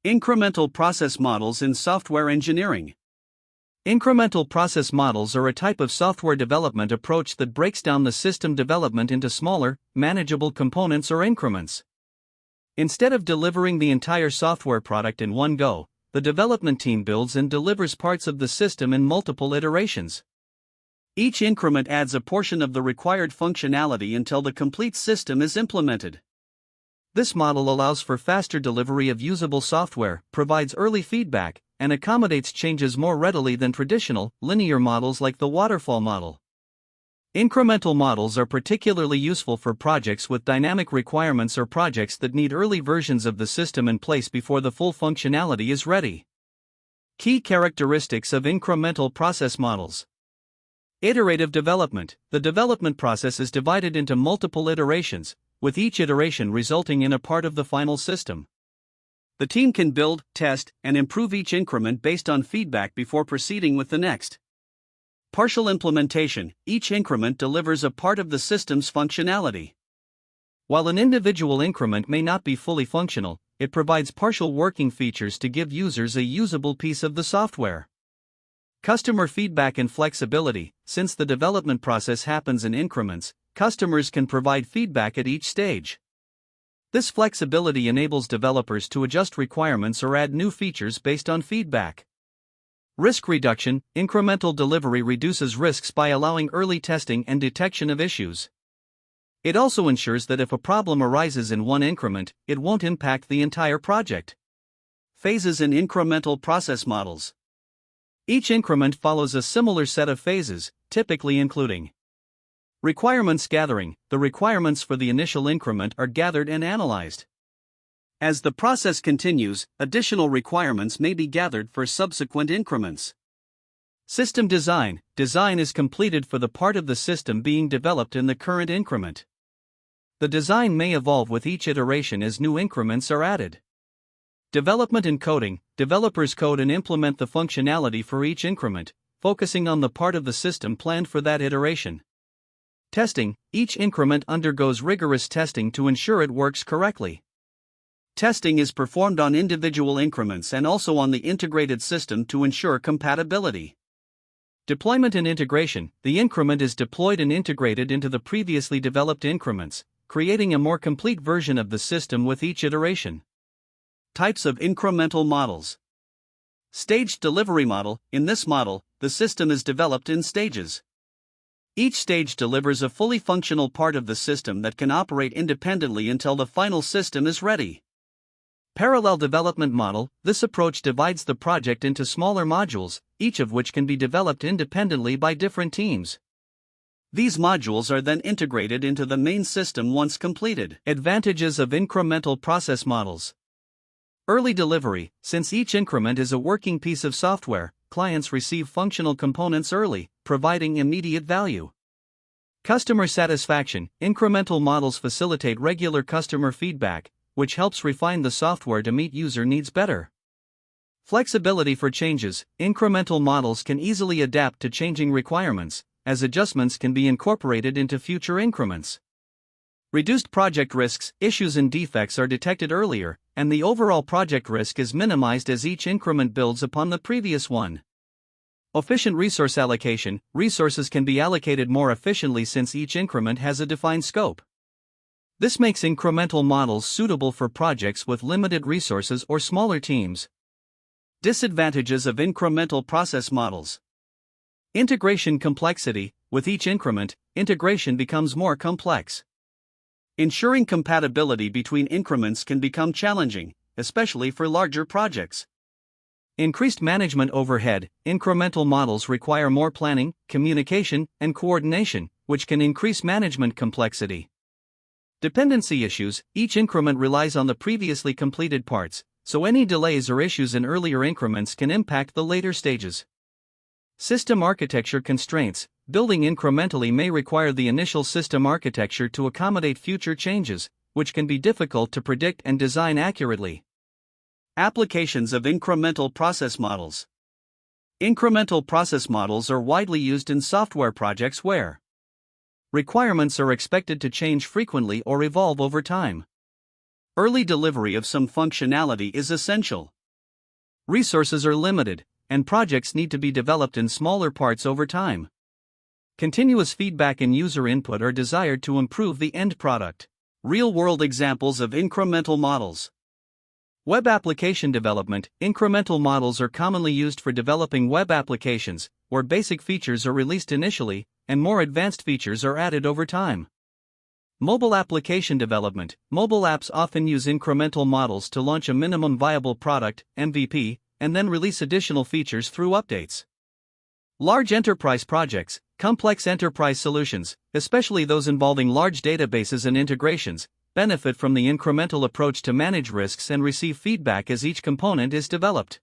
Incremental Process Models in Software Engineering. Incremental process models are a type of software development approach that breaks down the system development into smaller, manageable components or increments. Instead of delivering the entire software product in one go, the development team builds and delivers parts of the system in multiple iterations. Each increment adds a portion of the required functionality until the complete system is implemented. This model allows for faster delivery of usable software, provides early feedback, and accommodates changes more readily than traditional, linear models like the Waterfall model. Incremental models are particularly useful for projects with dynamic requirements or projects that need early versions of the system in place before the full functionality is ready. Key characteristics of incremental process models. Iterative development. The development process is divided into multiple iterations, with each iteration resulting in a part of the final system. The team can build, test, and improve each increment based on feedback before proceeding with the next. Partial implementation. Each increment delivers a part of the system's functionality. While an individual increment may not be fully functional, it provides partial working features to give users a usable piece of the software. Customer feedback and flexibility. Since the development process happens in increments, customers can provide feedback at each stage. This flexibility enables developers to adjust requirements or add new features based on feedback. Risk reduction. Incremental delivery reduces risks by allowing early testing and detection of issues. It also ensures that if a problem arises in one increment, it won't impact the entire project. Phases in incremental process models. Each increment follows a similar set of phases, typically including requirements gathering. The requirements for the initial increment are gathered and analyzed. As the process continues, additional requirements may be gathered for subsequent increments. System design. Design is completed for the part of the system being developed in the current increment. The design may evolve with each iteration as new increments are added. Development and coding. Developers code and implement the functionality for each increment, focusing on the part of the system planned for that iteration. Testing. Each increment undergoes rigorous testing to ensure it works correctly. Testing is performed on individual increments and also on the integrated system to ensure compatibility. Deployment and integration. The increment is deployed and integrated into the previously developed increments, creating a more complete version of the system with each iteration. Types of incremental models. Staged delivery model. In this model, the system is developed in stages. Each stage delivers a fully functional part of the system that can operate independently until the final system is ready. Parallel development model. This approach divides the project into smaller modules, each of which can be developed independently by different teams. These modules are then integrated into the main system once completed. Advantages of incremental process models. Early delivery. Since each increment is a working piece of software, clients receive functional components early, providing immediate value. Customer satisfaction. Incremental models facilitate regular customer feedback, which helps refine the software to meet user needs better. Flexibility for changes. Incremental models can easily adapt to changing requirements, as adjustments can be incorporated into future increments. Reduced project risks. Issues and defects are detected earlier, and the overall project risk is minimized as each increment builds upon the previous one. Efficient resource allocation. Resources can be allocated more efficiently since each increment has a defined scope. This makes incremental models suitable for projects with limited resources or smaller teams. Disadvantages of incremental process models. Integration complexity. With each increment, integration becomes more complex. Ensuring compatibility between increments can become challenging, especially for larger projects. Increased management overhead. Incremental models require more planning, communication, and coordination, which can increase management complexity. Dependency issues. Each increment relies on the previously completed parts, so any delays or issues in earlier increments can impact the later stages. System architecture constraints. Building incrementally may require the initial system architecture to accommodate future changes, which can be difficult to predict and design accurately. Applications of incremental process models. Incremental process models are widely used in software projects where requirements are expected to change frequently or evolve over time. Early delivery of some functionality is essential. Resources are limited, and projects need to be developed in smaller parts over time. Continuous feedback and user input are desired to improve the end product. Real-world examples of incremental models. Web application development. Incremental models are commonly used for developing web applications, where basic features are released initially, and more advanced features are added over time. Mobile application development. Mobile apps often use incremental models to launch a minimum viable product, MVP, and then release additional features through updates. Large enterprise projects. Complex enterprise solutions, especially those involving large databases and integrations, benefit from the incremental approach to manage risks and receive feedback as each component is developed.